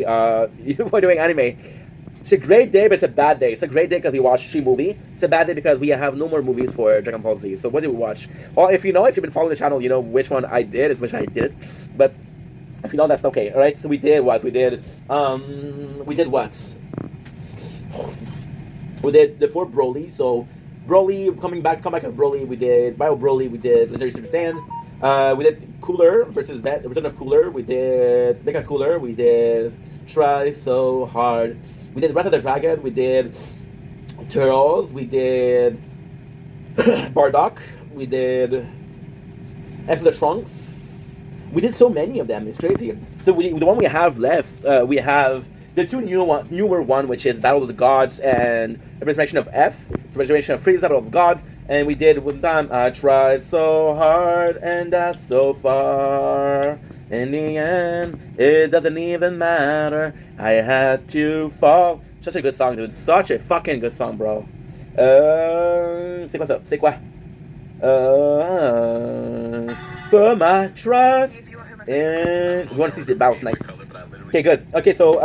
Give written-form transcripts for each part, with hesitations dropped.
we're doing anime. It's a great day, but it's a bad day. It's a great day because we watched 3 movies. It's a bad day because we have no more movies for Dragon Ball Z. So what did we watch? Well, if you've been following the channel, you know which one I did, is which I did. But if you don't, that's okay. All right. So we did what? We did what? We did the 4 Broly. So Broly come back of Broly. We did Bio Broly. We did Legendary Super Saiyan. We did Cooler versus Return of Cooler. We did Mega Cooler. We did Try So Hard. We did Wrath of the Dragon. We did Turtles. We did Bardock. We did X of the Trunks. We did so many of them. It's crazy. So the one we have left, we have the newer one, which is Battle of the Gods and Resurrection of F. So Resurrection of Frieza, Battle of God. And we did with them, I tried so hard and got so far. In the end, it doesn't even matter. I had to fall. Such a good song, dude. Such a fucking good song, bro. C'est quoi ça? C'est quoi? Put my trust in. You want to see the battles nights? Okay, good. Okay, so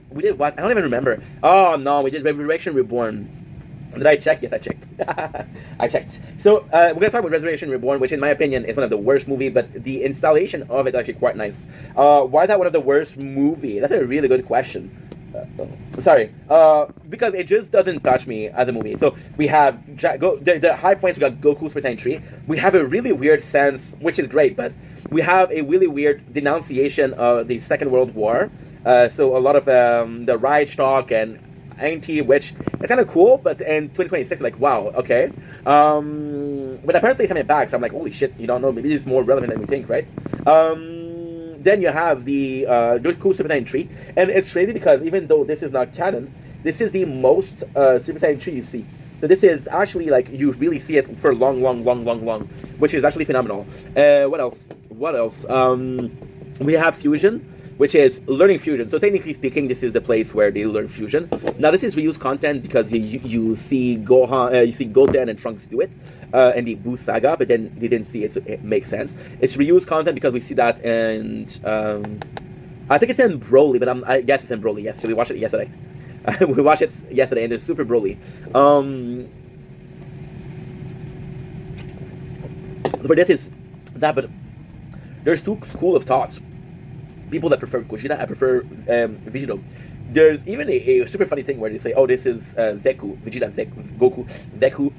we did what? I don't even remember. Oh no, we did Resurrection Reborn. Did I check? Yes, I checked. I checked. So we're gonna start with Resurrection Reborn, which in my opinion is one of the worst movies, but the installation of it is actually quite nice. Why is that one of the worst movies? That's a really good question. Sorry, because it just doesn't touch me as a movie. So we have the high points. We got Goku's Super Saiyan 3. We have a really weird sense, which is great, but we have a really weird denunciation of the Second World War. So a lot of the Reich talk and anti, which is kind of cool, but in 2026, like, wow, okay. But apparently it's coming back, so I'm like, holy shit, you don't know, maybe it's more relevant than we think, right? Then you have the Goku Super Saiyan 3, and it's crazy because even though this is not canon, this is the most Super Saiyan 3 you see. So this is actually, like, you really see it for long, which is actually phenomenal. What else? We have Fusion, which is learning fusion. So technically speaking, this is the place where they learn fusion. Now this is reused content because you see Gohan, you see Goten and Trunks do it, in the Boo Saga, but then they didn't see it, so it makes sense. It's reused content because we see that in, I think it's in Broly, but I guess it's in Broly. Yes, so we watched it yesterday. We watched it yesterday, and it's super Broly. For this is that, but there's 2 school of thoughts. People that prefer Gogeta, I prefer Vegito. There's even a super funny thing where they say, oh, this is Zeku, Vegeta, Goku, Zeku.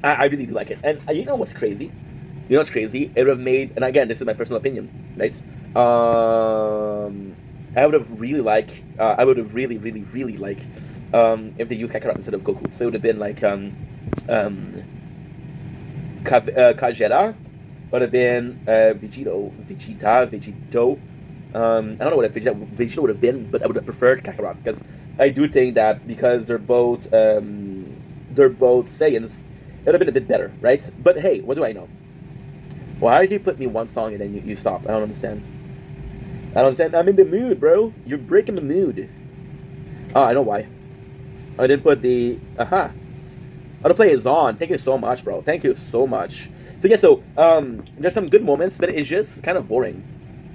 I really do like it. And you know what's crazy? You know what's crazy? It would have made, and again, this is my personal opinion, right? I would have really really liked if they used Kakarot instead of Goku. So it would have been like Kajera, would have been Vegito. I don't know what Vegeta would have been, but I would have preferred Kakarot because I do think that because they're both Saiyans, it would have been a bit better, right? But hey, what do I know? Why did you put me one song and then you stop? I don't understand. I'm in the mood, bro. You're breaking the mood. Oh, I know why. I didn't put the Autoplay is on. Thank you so much, bro. Thank you so much. So yeah, there's some good moments, but it's just kind of boring.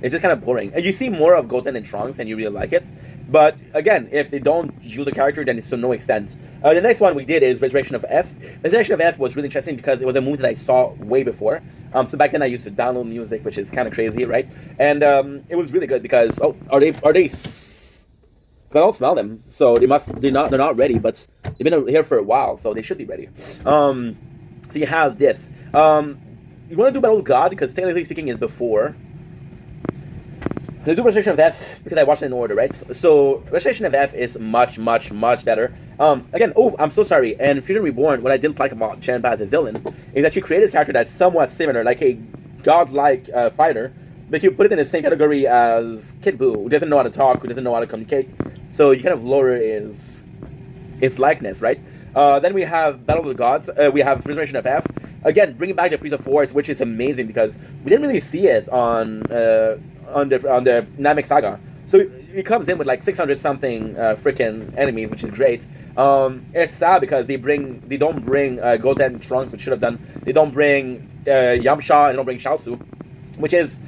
It's just kind of boring. And you see more of Goten and Trunks and you really like it. But again, if they don't use the character, then it's to no extent. The next one we did is Resurrection of F. Resurrection of F was really interesting because it was a movie that I saw way before. So back then I used to download music, which is kind of crazy, right? And it was really good because, oh, are they? Because I don't smell them. So they're not ready, but they've been here for a while, so they should be ready. So you have this. You want to do Battle of God because technically speaking is before. Let's do Restoration of F because I watched it in order, right? So Restoration of F is much better. Again, oh, I'm so sorry. And Fusion Reborn, what I didn't like about Chanpa as a villain is that she created a character that's somewhat similar, like a godlike fighter, but you put it in the same category as Kid Buu, who doesn't know how to talk, who doesn't know how to communicate. So you kind of lower his likeness, right? Then we have Battle of the Gods. We have Restoration of F. Again, bringing back the Frieza Force, which is amazing because we didn't really see it on the Namek Saga. So it comes in with like 600 something freaking enemies, which is great. It's sad because they don't bring Goten Trunks, which should have done. They don't bring Yamcha and they don't bring Chaozu, which is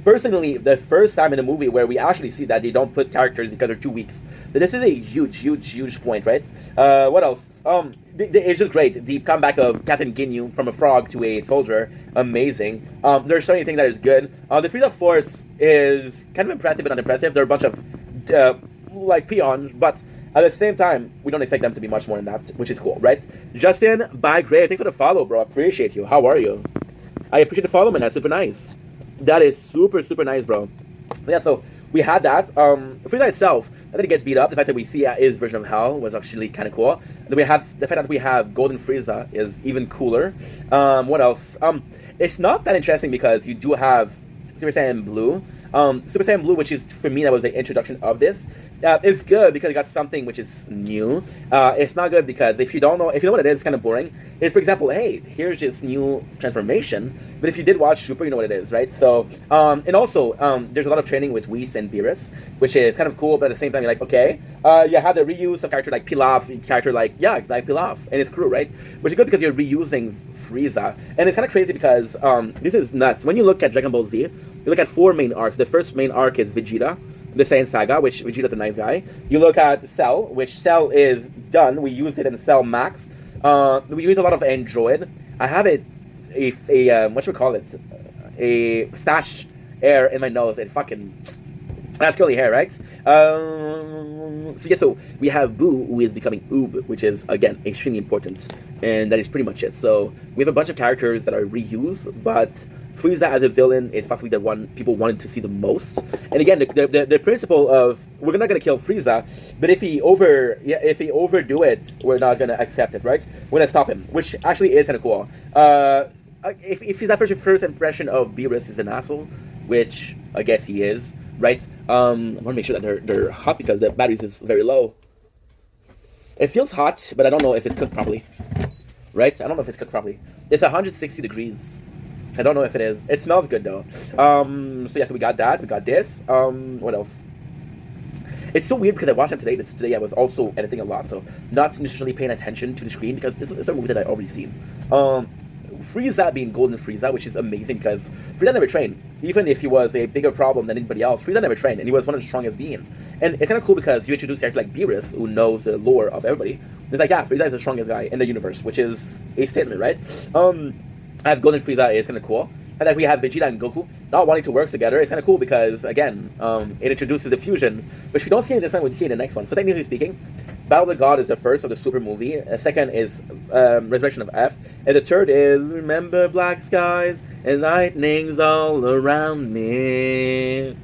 personally, the first time in a movie where we actually see that they don't put characters because they're too weak. So this is a huge point, right? What else? It's just great. The comeback of Captain Ginyu from a frog to a soldier, amazing. There's so many things that is good. The Frieza Force is kind of impressive but unimpressive. They're a bunch of like peons, but at the same time, we don't expect them to be much more than that, which is cool, right? Justin, bye, great. Thanks for the follow, bro. Appreciate you. How are you? I appreciate the follow, man. That's super nice. That is super nice, bro. Yeah, so we had that. Frieza itself, I think it gets beat up. The fact that we see his version of Hell was actually kind of cool. Then we have the fact that we have Golden Frieza is even cooler. What else? It's not that interesting because you do have Super Saiyan Blue. Super Saiyan Blue, which is, for me, that was the introduction of this. It's good because it got something which is new. It's not good because if you don't know what it is, it's kind of boring. It's, for example, hey, here's this new transformation. But if you did watch Super, you know what it is, right? So, and also, there's a lot of training with Whis and Beerus, which is kind of cool, but at the same time, you're like, okay, you have the reuse of character like Pilaf, character like Pilaf, and his crew, right? Which is good because you're reusing Frieza. And it's kind of crazy because, this is nuts. When you look at Dragon Ball Z, you look at 4 main arcs. The first main arc is Vegeta, the Saiyan Saga, which Vegeta's a nice guy. You look at Cell, which Cell is done. We use it in Cell Max. We use a lot of Android. I have what should we call it? A stash air in my nose. It fucking... That's curly hair, right? So we have Boo, who is becoming Oob, which is, again, extremely important. And that is pretty much it. So we have a bunch of characters that are reused, but Frieza as a villain is possibly the one people wanted to see the most. And again, the principle of we're not gonna kill Frieza, but if he overdo it, we're not gonna accept it, right? We're gonna stop him, which actually is kind of cool. If that first impression of Beerus is an asshole, which I guess he is, right? I want to make sure that they're hot because the batteries is very low. It feels hot, but I don't know if it's cooked properly, right? I don't know if it's cooked properly. It's 160 degrees. I don't know if it is. It smells good though. So yeah, so we got that. We got this. What else? It's so weird because I watched them today. Today I was also editing a lot, so not necessarily paying attention to the screen because it's a movie that I already seen. Frieza being Golden Frieza, which is amazing because Frieza never trained. Even if he was a bigger problem than anybody else, Frieza never trained, and he was one of the strongest beings. And it's kind of cool because you introduce characters like Beerus, who knows the lore of everybody. It's like, yeah, Frieza is the strongest guy in the universe, which is a statement, right? I have Golden Frieza is kind of cool. And then we have Vegeta and Goku not wanting to work together. It's kind of cool because, again, it introduces the fusion, which we don't see in this one, we see in the next one. So technically speaking, Battle of the God is the first of the Super movie. The second is Resurrection of F. And the third is Remember Black Skies and Lightnings all around me.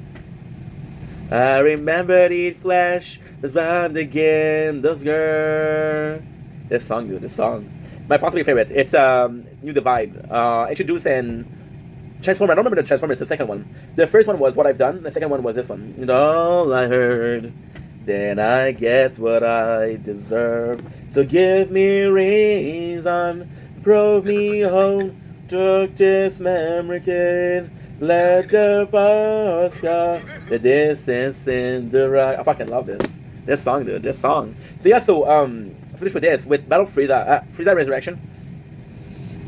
I remember to eat flesh, that's round again, those girls. This song, dude, this song. My possibly favorite. It's New Divide. Introduced in Transformer. I don't remember the Transformer. It's the second one. The first one was What I've Done. The second one was this one. And all I heard, then I get what I deserve. So give me reason, prove me home, took this memory kid, let the past go, the distance in the right. I fucking love this song, dude. This song. So yeah, finish with this, with Battle Frieza, Frieza Resurrection.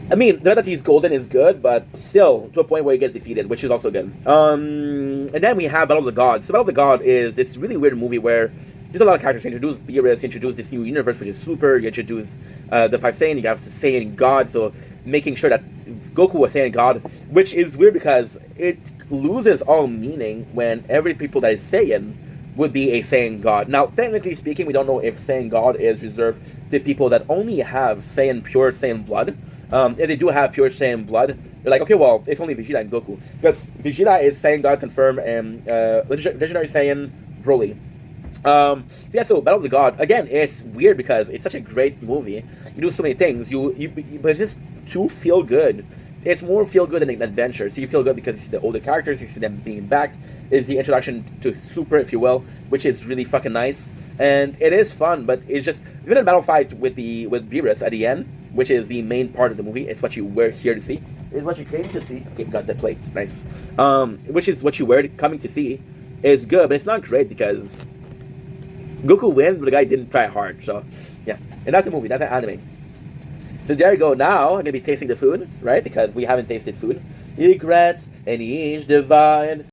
I mean, the fact that he's golden is good, but still, to a point where he gets defeated, which is also good. And then we have Battle of the Gods. So Battle of the God is this really weird movie where there's a lot of characters. You introduce Beerus, you introduce this new universe, which is Super, you introduce the 5 Saiyan, you have Saiyan God, so making sure that Goku was Saiyan God, which is weird because it loses all meaning when every people that is Saiyan would be a Saiyan God. Now, technically speaking, we don't know if Saiyan God is reserved to people that only have pure Saiyan blood. If they do have pure Saiyan blood, they're like, okay, well, it's only Vegeta and Goku. Because Vegeta is Saiyan God confirmed and Legendary Saiyan Broly. So Battle of the God, again, it's weird because it's such a great movie. You do so many things, but it's just too feel good. It's more feel good than an adventure. So you feel good because you see the older characters, you see them being back. Is the introduction to Super, if you will, which is really fucking nice. And it is fun, but it's just even a battle fight with Beerus at the end, which is the main part of the movie. It's what you were here to see. It's what you came to see. Okay, we got the plates, nice. Which is what you were coming to see. Is good, but it's not great because Goku wins, but the guy didn't try hard. So yeah, and that's a movie. That's an anime. So there you go. Now I'm gonna be tasting the food, right? Because we haven't tasted food. Regrets and each divide.